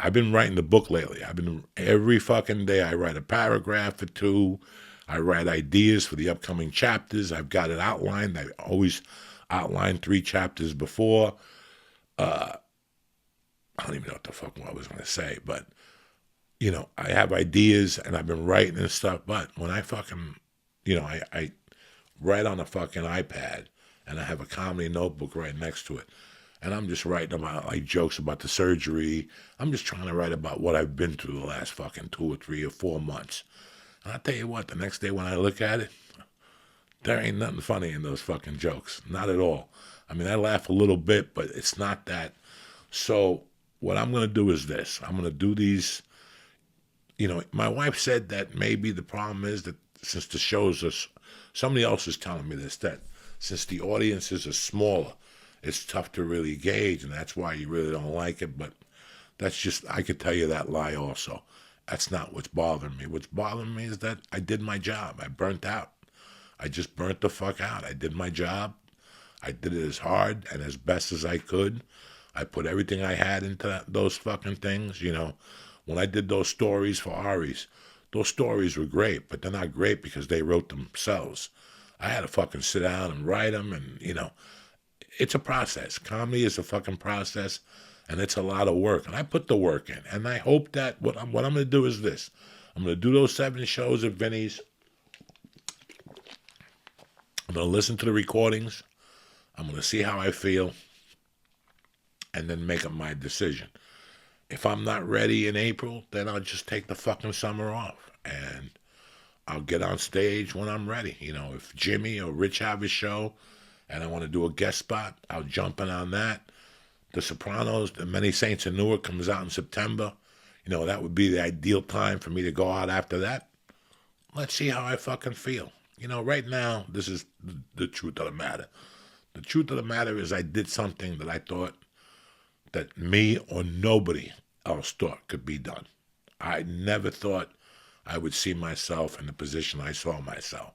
I've been writing the book lately. Every fucking day I write a paragraph or two. I write ideas for the upcoming chapters. I've got it outlined. I always outline 3 chapters before. I don't even know what the fuck I was going to say, but I have ideas and I've been writing and stuff. But when I fucking, I write on a fucking iPad and I have a comedy notebook right next to it. And I'm just writing about like jokes about the surgery. I'm just trying to write about what I've been through the last fucking 2 or 3 or 4 months. And I'll tell you what, the next day when I look at it, there ain't nothing funny in those fucking jokes. Not at all. I mean, I laugh a little bit, but it's not that. So what I'm going to do is this. I'm going to do these. My wife said that maybe the problem is that since the shows are, somebody else is telling me this, that since the audiences are smaller, it's tough to really gauge, and that's why you really don't like it. But that's just, I could tell you that lie also. That's not what's bothering me. What's bothering me is that I did my job. I burnt out. I just burnt the fuck out. I did my job. I did it as hard and as best as I could. I put everything I had into those fucking things. When I did those stories for Ari's, those stories were great, but they're not great because they wrote themselves. I had to fucking sit down and write them, and, it's a process. Comedy is a fucking process, and it's a lot of work. And I put the work in, and I hope that what I'm going to do is this. I'm going to do those 7 shows at Vinny's. I'm going to listen to the recordings. I'm going to see how I feel, and then make up my decision. If I'm not ready in April, then I'll just take the fucking summer off, and I'll get on stage when I'm ready. If Jimmy or Rich have a show and I want to do a guest spot, I'll jump in on that. The Sopranos, The Many Saints of Newark comes out in September. That would be the ideal time for me to go out after that. Let's see how I fucking feel. Right now, this is the truth of the matter. The truth of the matter is I did something that I thought that me or nobody else thought could be done. I never thought I would see myself in the position I saw myself.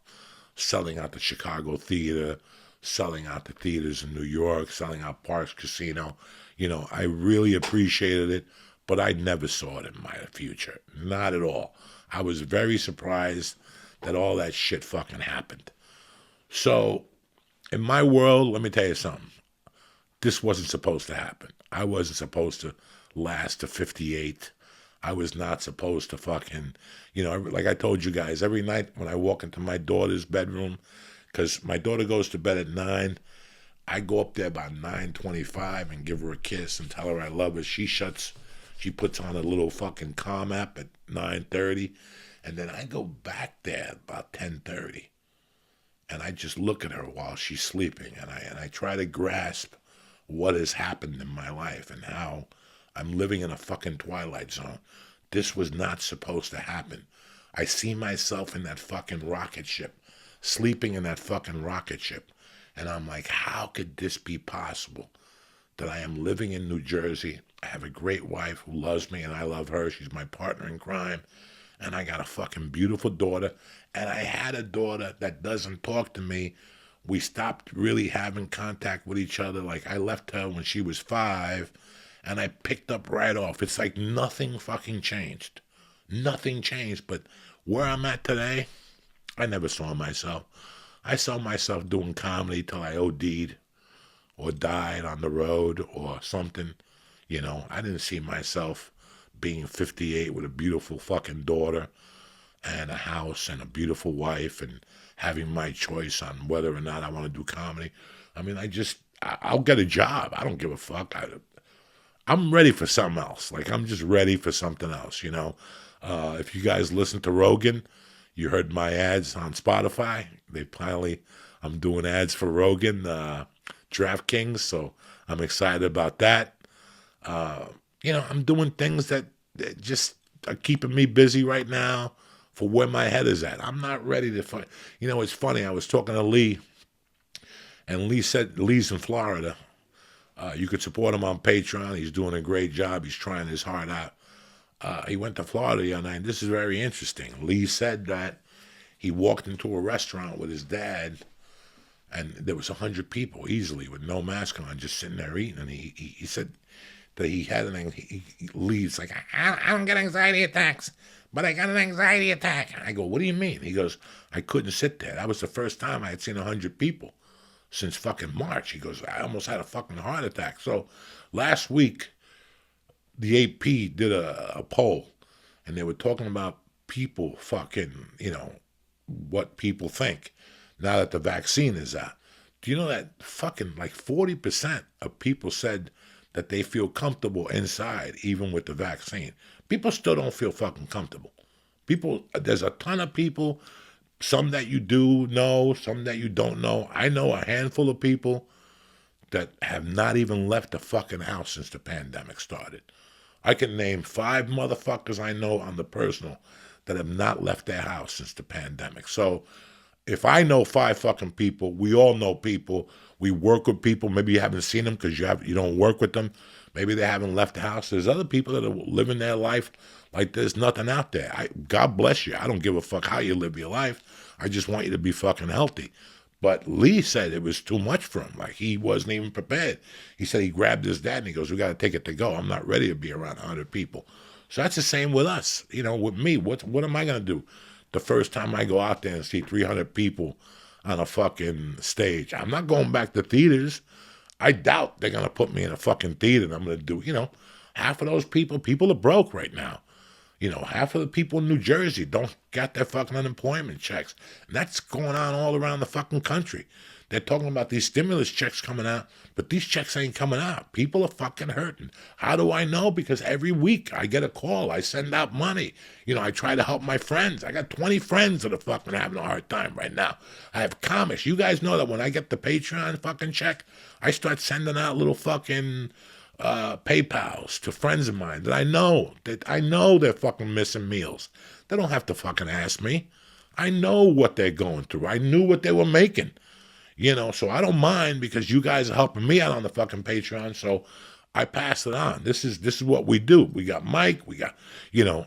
Selling out the Chicago theater, selling out the theaters in New York, selling out Parks Casino. I really appreciated it, but I never saw it in my future. Not at all. I was very surprised that all that shit fucking happened. So, in my world, let me tell you something. This wasn't supposed to happen. I wasn't supposed to last to 58. I was not supposed to fucking, like I told you guys, every night when I walk into my daughter's bedroom, because my daughter goes to bed at 9, I go up there about 9:25 and give her a kiss and tell her I love her. She puts on a little fucking Calm app at 9:30, and then I go back there about 10:30, and I just look at her while she's sleeping, and I try to grasp what has happened in my life and how I'm living in a fucking twilight zone. This was not supposed to happen. I see myself in that fucking rocket ship, sleeping in that fucking rocket ship. And I'm like, how could this be possible? That I am living in New Jersey. I have a great wife who loves me and I love her. She's my partner in crime. And I got a fucking beautiful daughter. And I had a daughter that doesn't talk to me. We stopped really having contact with each other. Like I left her when she was 5 and I picked up right off. It's like nothing fucking changed. Nothing changed. But where I'm at today, I never saw myself. I saw myself doing comedy till I OD'd or died on the road or something. I didn't see myself being 58 with a beautiful fucking daughter and a house and a beautiful wife and having my choice on whether or not I want to do comedy. I mean, I'll get a job. I don't give a fuck. I'm ready for something else. Like, I'm just ready for something else, If you guys listen to Rogan, you heard my ads on Spotify. I'm doing ads for Rogan, DraftKings, so I'm excited about that. I'm doing things that just are keeping me busy right now for where my head is at. I'm not ready to fight. It's funny. I was talking to Lee, and Lee said Lee's in Florida. You could support him on Patreon. He's doing a great job. He's trying his heart out. He went to Florida the other night. This is very interesting. Lee said that he walked into a restaurant with his dad, and there was 100 people easily with no mask on, just sitting there eating. And he said that he had he leaves like, I don't get anxiety attacks, but I got an anxiety attack. I go, what do you mean? He goes, I couldn't sit there. That was the first time I had seen 100 people since fucking March. He goes, I almost had a fucking heart attack. So last week, the AP did a poll, and they were talking about people fucking, what people think now that the vaccine is out. Do you know that fucking like 40% of people said that they feel comfortable inside even with the vaccine? People still don't feel fucking comfortable. There's a ton of people, some that you do know, some that you don't know. I know a handful of people that have not even left the fucking house since the pandemic started. I can name 5 motherfuckers I know on the personal that have not left their house since the pandemic. So if I know 5 fucking people, we all know people. We work with people. Maybe you haven't seen them because you don't work with them. Maybe they haven't left the house. There's other people that are living their life like there's nothing out there. God bless you. I don't give a fuck how you live your life. I just want you to be fucking healthy. But Lee said it was too much for him. Like, he wasn't even prepared. He said he grabbed his dad and he goes, we got to take it to go. I'm not ready to be around 100 people. So that's the same with us. With me, what am I going to do the first time I go out there and see 300 people on a fucking stage? I'm not going back to theaters. I doubt they're going to put me in a fucking theater and I'm going to do, half of those people are broke right now. Half of the people in New Jersey don't got their fucking unemployment checks. And that's going on all around the fucking country. They're talking about these stimulus checks coming out, but these checks ain't coming out. People are fucking hurting. How do I know? Because every week I get a call. I send out money. I try to help my friends. I got 20 friends that are fucking having a hard time right now. I have comics. You guys know that when I get the Patreon fucking check, I start sending out little fucking PayPals to friends of mine that I know they're fucking missing meals. They don't have to fucking ask me. I know what they're going through. I knew what they were making. So I don't mind because you guys are helping me out on the fucking Patreon, so I pass it on. This is what we do. We got Mike, we got,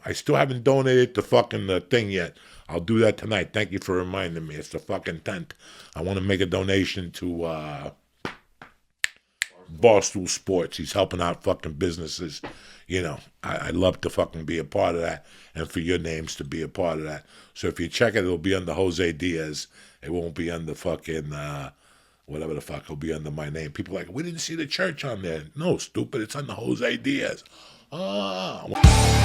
I still haven't donated the fucking thing yet. I'll do that tonight. Thank you for reminding me. It's the fucking 10th. I want to make a donation to Barstool Sports. He's helping out fucking businesses. I'd love to fucking be a part of that and for your names to be a part of that. So if you check it, it'll be under Jose Diaz. It won't be under fucking, whatever the fuck, it'll be under my name. People are like, we didn't see the church on there. No, stupid, it's under Jose Diaz. Ah.